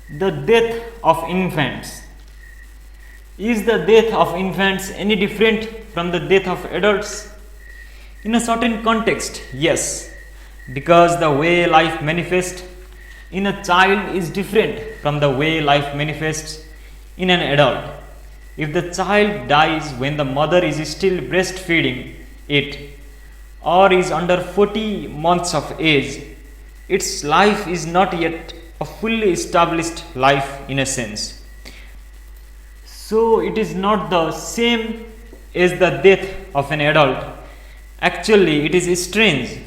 The death of infants. Is the death of infants any different from the death of adults? In a certain context, yes, because the way life manifests in a child is different from the way life manifests in an adult. If the child dies when the mother is still breastfeeding it or is under 40 months of age, its life is not yet a fully established life in a sense. So, it is not the same as the death of an adult. Actually, it is strange,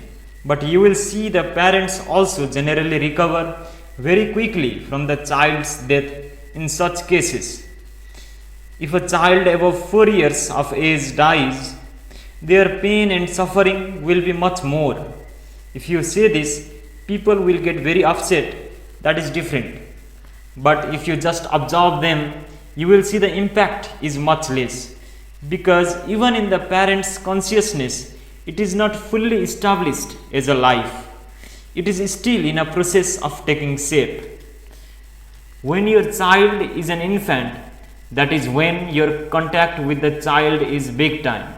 but you will see the parents also generally recover very quickly from the child's death in such cases. If a child above 4 years of age dies, their pain and suffering will be much more. If you say this, people will get very upset. That is different. But if you just observe them, you will see the impact is much less, because even in the parent's consciousness, it is not fully established as a life. It is still in a process of taking shape. When your child is an infant, that is when your contact with the child is big time.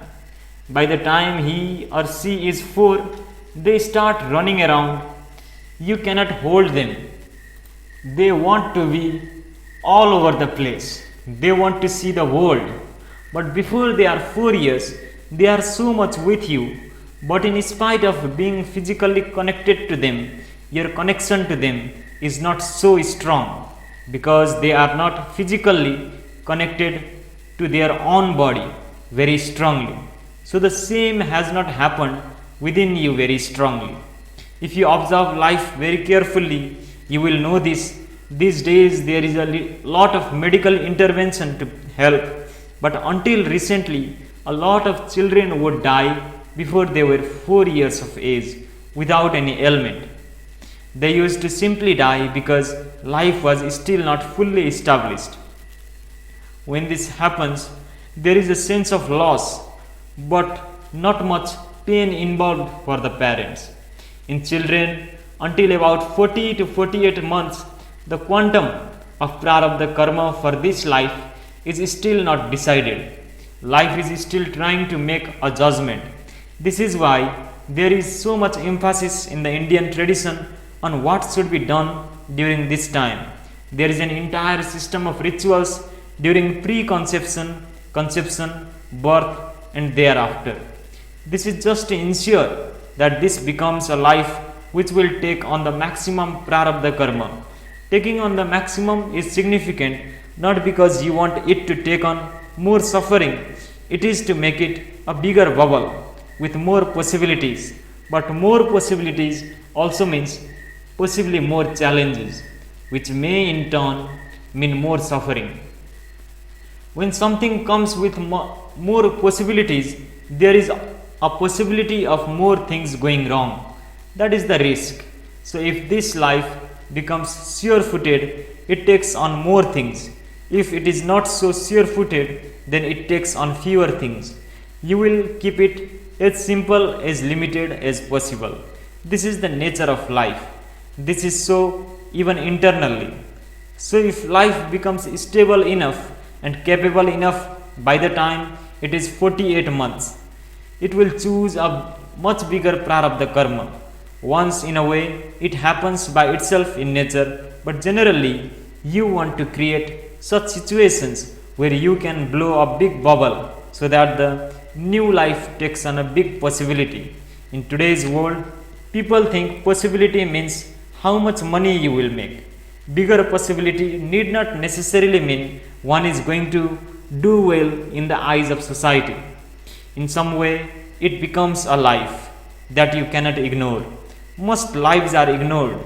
By the time he or she is 4, they start running around. You cannot hold them. They want to be all over the place. They want to see the world. But before they are 4 years, they are so much with you. But in spite of being physically connected to them, your connection to them is not so strong, because they are not physically connected to their own body very strongly. So the same has not happened within you very strongly. If you observe life very carefully, you will know this. These days there is a lot of medical intervention to help, but until recently, a lot of children would die before they were 4 years of age without any ailment. They used to simply die because life was still not fully established. When this happens, there is a sense of loss, but not much pain involved for the parents. In children, until about 40 to 48 months, the quantum of prarabdha karma for this life is still not decided. Life is still trying to make a judgment. This is why there is so much emphasis in the Indian tradition on what should be done during this time. There is an entire system of rituals during preconception, conception, birth, and thereafter. This is just to ensure that this becomes a life which will take on the maximum prarabdha karma. Taking on the maximum is significant not because you want it to take on more suffering, it is to make it a bigger bubble with more possibilities. But more possibilities also means possibly more challenges, which may in turn mean more suffering. When something comes with more possibilities, there is a possibility of more things going wrong. That is the risk. So, if this life becomes sure footed, it takes on more things. If it is not so sure footed, then it takes on fewer things. You will keep it as simple, as limited as possible. This is the nature of life. This is so even internally. So, if life becomes stable enough and capable enough by the time it is 48 months, it will choose a much bigger prarabdha karma. Once in a way, it happens by itself in nature, but generally, you want to create such situations where you can blow a big bubble so that the new life takes on a big possibility. In today's world, people think possibility means how much money you will make. Bigger possibility need not necessarily mean one is going to do well in the eyes of society. In some way, it becomes a life that you cannot ignore. Most lives are ignored.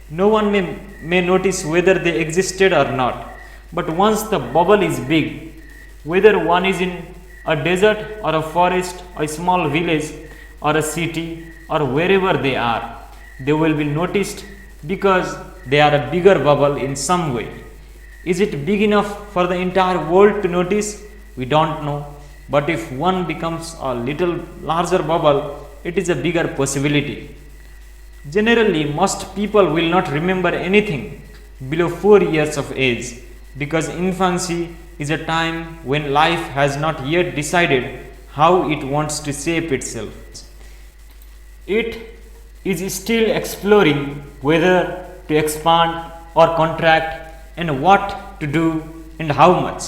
No one may notice whether they existed or not. But once the bubble is big, whether one is in a desert or a forest, a small village or a city or wherever they will be noticed because they are a bigger bubble in some way. Is it big enough for the entire world to notice? We don't know. But if one becomes a little larger bubble, it is a bigger possibility. Generally, most people will not remember anything below 4 years of age, because infancy is a time when life has not yet decided how it wants to shape itself. It is still exploring whether to expand or contract and what to do and how much.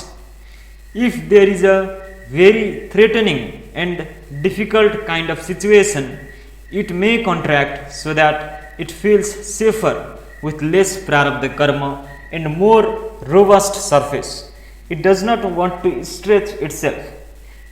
If there is a very threatening and difficult kind of situation, it may contract so that it feels safer with less prarabdha karma and more robust surface. It does not want to stretch itself.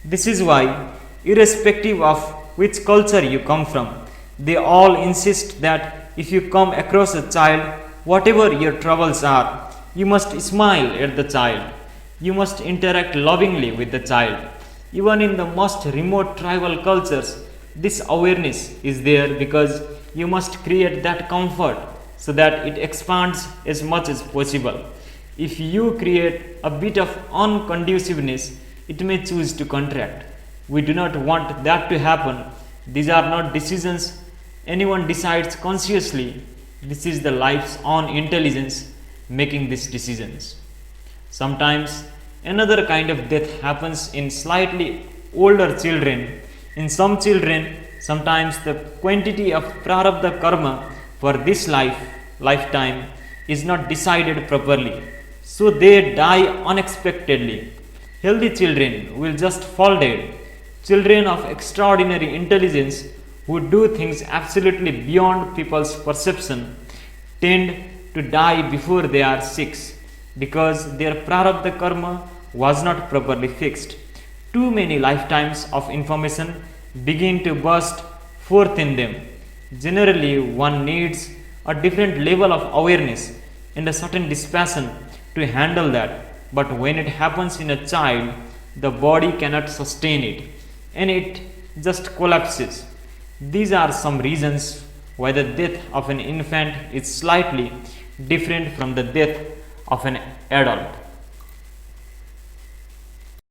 This is why, irrespective of which culture you come from, they all insist that if you come across a child, whatever your troubles are, you must smile at the child. You must interact lovingly with the child. Even in the most remote tribal cultures, this awareness is there because you must create that comfort so that it expands as much as possible. If you create a bit of unconduciveness, it may choose to contract. We do not want that to happen. These are not decisions anyone decides consciously. This is the life's own intelligence making these decisions. Sometimes another kind of death happens in slightly older children. In some children, sometimes the quantity of prarabdha karma for this lifetime is not decided properly, so they die unexpectedly. Healthy children will just fall dead. Children of extraordinary intelligence who do things absolutely beyond people's perception tend to die before they are 6 because their prarabdha karma was not properly fixed. Too many lifetimes of information begin to burst forth in them. Generally, one needs a different level of awareness and a certain dispassion to handle that. But when it happens in a child, the body cannot sustain it and it just collapses. These are some reasons why the death of an infant is slightly different from the death of an adult.